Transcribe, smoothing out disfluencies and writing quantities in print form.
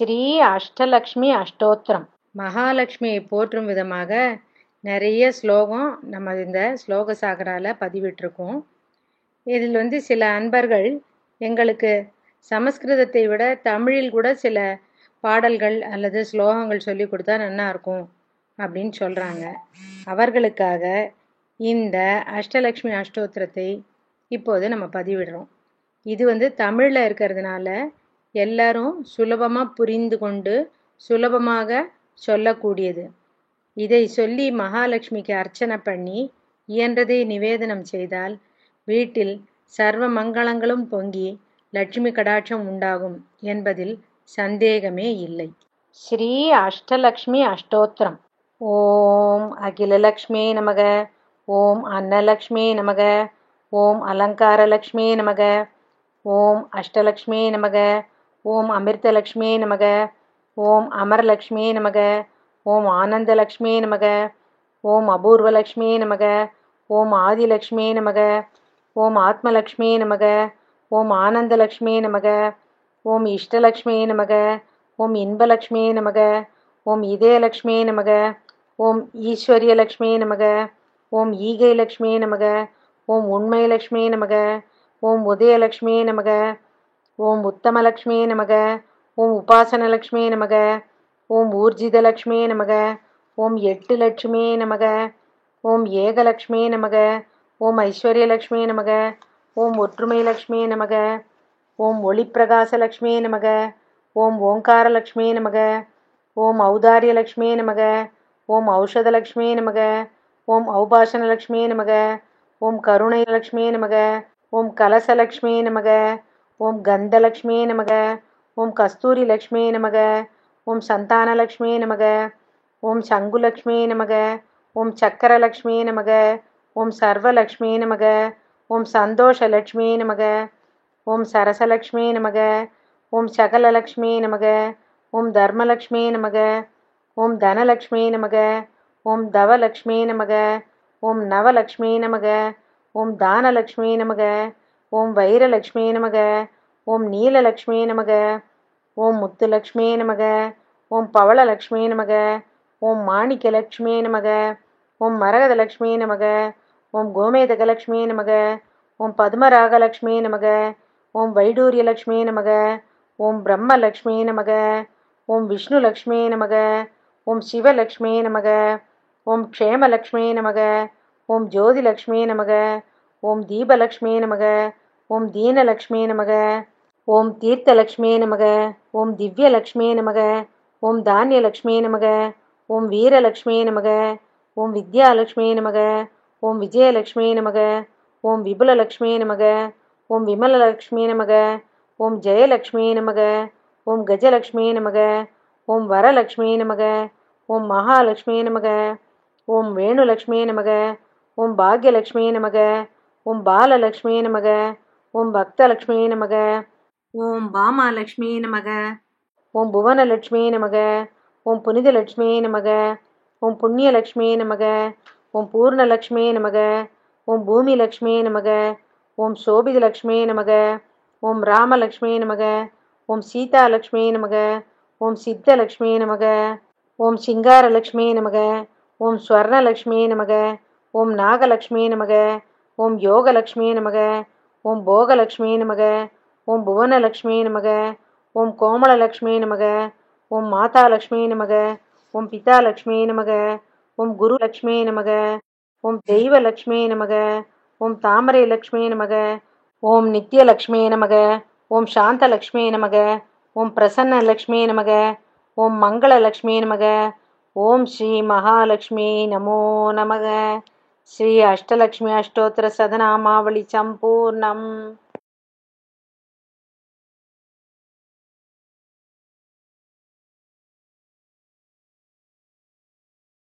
ஸ்ரீ அஷ்டலக்ஷ்மி அஷ்டோத்திரம். மகாலட்சுமியை போற்றும் விதமாக நிறைய ஸ்லோகம் நம்ம இந்த ஸ்லோக சாகரால பதிவிட்டிருக்கோம். இதில் சில அன்பர்கள் எங்களுக்கு சமஸ்கிருதத்தை விட தமிழில் கூட சில பாடல்கள் அல்லது ஸ்லோகங்கள் சொல்லி கொடுத்தா நல்லா இருக்கும் அப்படின்னு சொல்கிறாங்க. அவர்களுக்காக இந்த அஷ்டலக்ஷ்மி அஷ்டோத்திரத்தை இப்போது நம்ம பதிவிடுறோம். இது தமிழில் இருக்கிறதுனால எல்லாரும் சுலபமாக புரிந்து கொண்டு சுலபமாக சொல்லக்கூடியது. இதை சொல்லி மகாலட்சுமிக்கு அர்ச்சனை பண்ணி இயன்றதை நிவேதனம் செய்தால் வீட்டில் சர்வ மங்களங்களும் பொங்கி லட்சுமி கடாட்சம் உண்டாகும் என்பதில் சந்தேகமே இல்லை. ஸ்ரீ அஷ்டலக்ஷ்மி அஷ்டோத்திரம். ஓம் அகிலலக்ஷ்மே நமக, ஓம் அன்னலக்ஷ்மே நமக, ஓம் அலங்காரலக்ஷ்மே நமக, ஓம் அஷ்டலக்ஷ்மே நமக, ஓம் அமிர்தலக்ஷ்மே நமக, ஓம் அமரலக்ஷ்மே நமக, ஓம் ஆனந்தலக்ஷ்மே நமக, ஓம் அபூர்வலக்ஷ்மே நமக, ஓம் ஆதிலக்ஷ்மே நமக, ஓம் ஆத்மலக்ஷ்மே நமக, ஓம் ஆனந்தலக்ஷ்மே நமக, ஓம் இஷ்டலக்ஷ்மே நமக, ஓம் இன்பலக்ஷ்மே நமக, ஓம் இதயலக்ஷ்மே நமக, ஓம் ஈஸ்வரியலக்ஷ்மே நமக, ஓம் ஈகைலக்ஷ்மே நமக, ஓம் உண்மைலக்ஷ்மே நமக, ஓம் உதயலக்ஷ்மே நமக, ஓம் உத்தமலக்ஷ்மே நமக, ஓம் உபாசனலக்ஷ்மே நமக, ஓம் ஊர்ஜிதலக்ஷ்மே நமக, ஓம் எட்டு லட்சுமே நமக, ஓம் ஏகலக்ஷ்மே நமக, ஓம் ஐஸ்வர்யலக்ஷ்மே நமக, ஓம் ஒற்றுமைலக்ஷ்மே நமக, ஓம் ஒளிப்பிரகாசலக்ஷ்மே நமக, ஓம் ஓங்காரலக்ஷ்மே நமக, ஓம் ஔதாரியலக்ஷ்மே நமக, ஓம் ஔஷதலக்ஷ்மே நமக, ஓம் ஔபாசனலக்ஷ்மே நமக, ஓம் கருணைலக்ஷ்மே நமக, ஓம் கலசலக்ஷ்மே நமக, ஓம் கந்தலக்ஷ்மே நமக, ஓம் கஸ்தூரிலக்ஷ்மே நமக, ஓம் சந்தானலக்ஷ்மே நமக, ஓம் சங்குலக்ஷ்மே நமக, ஓம் சக்கரலக்ஷ்மே நமக, ஓம் சர்வலக்ஷ்மே நமக, ஓம் சந்தோஷலக்ஷ்மே நமக, ஓம் சரசலக்ஷ்மே நமக, ஓம் சகலலக்ஷ்மே நமக, ஓம் தர்மலக்ஷ்மே நமக, ஓம் தனலக்ஷ்மே நமக, ஓம் தவலக்ஷ்மே நமக, ஓம் நவலக்ஷ்மே நமக, ஓம் தானலக்ஷ்மே நமக, ஓம் வைரலக்ஷ்மே நமக, ஓம் நீலலக்ஷ்மே நமக, ஓம் முத்துலக்ஷ்மே நமக, ஓம் பவளலக்ஷ்மே நமக, ஓம் மாணிக்கலக்ஷ்மே நமக, ஓம் மரகதலக்ஷ்மே நமக, ஓம் கோமேதகலக்ஷ்மே நமக, ஓம் பத்மராகலக்ஷ்மே நமக, ஓம் வைடூரியலக்ஷ்மே நமக, ஓம் பிரம்மலக்ஷ்மே நமக, ஓம் விஷ்ணுலக்ஷ்மே நமக, ஓம் சிவலக்ஷ்மே நமக, ஓம் க்ஷேமலக்ஷ்மே நமக, ஓம் ஜோதிலக்ஷ்மே நமக, ஓம் தீபலக்ஷ்மே நமக, ஓம் தீனலக்ஷ்மே நமக, ஓம் தீர்த்தலக்ஷ்மே நமக, ஓம் திவ்யலக்ஷ்மே நமக, ஓம் தானியலக்ஷ்மே நமக, ஓம் வீரலக்ஷ்மே நமக, ஓம் வித்யாலக்ஷ்மே நமக, ஓம் விஜயலக்ஷ்மே நமக, ஓம் விபுலலக்ஷ்மே நமக, ஓம் விமலலக்ஷ்மே நமக, ஓம் ஜெயலக்ஷ்மே நமக, ஓம் கஜலக்ஷ்மே நமக, ஓம் வரலக்ஷ்மே நமக, ஓம் மகாலக்ஷ்மே நமக, ஓம் வேணுலக்ஷ்மே நமக, ஓம் பாக்யலக்ஷ்மே நமக, ஓம் பாலலக்ஷ்மே நமக, ஓம் பக்தலக்ஷ்மே நமக, ஓம் பாமாலக்ஷ்மே நமக, ஓம் புவனலக்ஷ்மே நமக, ஓம் புனிதலக்ஷ்மே நமக, ஓம் புண்ணியலக்ஷ்மே நமக, ஓம் பூர்ணலக்ஷ்மே நமக, ஓம் பூமிலக்ஷ்மே நமக, ஓம் சோபிதலக்ஷ்மே நமக, ஓம் ராமலக்ஷ்மே நமக, ஓம் சீதாலக்ஷ்மே நமக, ஓம் சித்தலக்ஷ்மே நமக, ஓம் சிங்காரலக்ஷ்மே நமக, ஓம் ஸ்வர்ணலக்ஷ்மே நமக, ஓம் நாகலக்ஷ்மே நமக, ஓம் யோகலக்ஷ்மே நமக, ஓம் போகலக்ஷ்மே நமக, ஓம் புவனலக்ஷ்மே நமக, ஓம் கோமலலக்ஷ்மே நமக, ஓம் மாதாலக்ஷ்மே நமக, ஓம் பிதாலக்ஷ்மே நமக, ஓம் குருலக்ஷ்மே நமக, ஓம் தெய்வலக்ஷ்மே நமக, ஓம் தாமரைலக்ஷ்மே நமக, ஓம் நித்யலக்ஷ்மே நமக, ஓம் சாந்தலக்ஷ்மே நமக, ஓம் பிரசன்னலக்ஷ்மே நமக, ஓம் மங்களலக்ஷ்மே நமக, ஓம் ஸ்ரீ மகாலட்சுமி நமோ நமக. ஸ்ரீ அஷ்டலக்ஷ்மி அஷ்டோத்திர சதநாமாவளி சம்பூர்ணம்.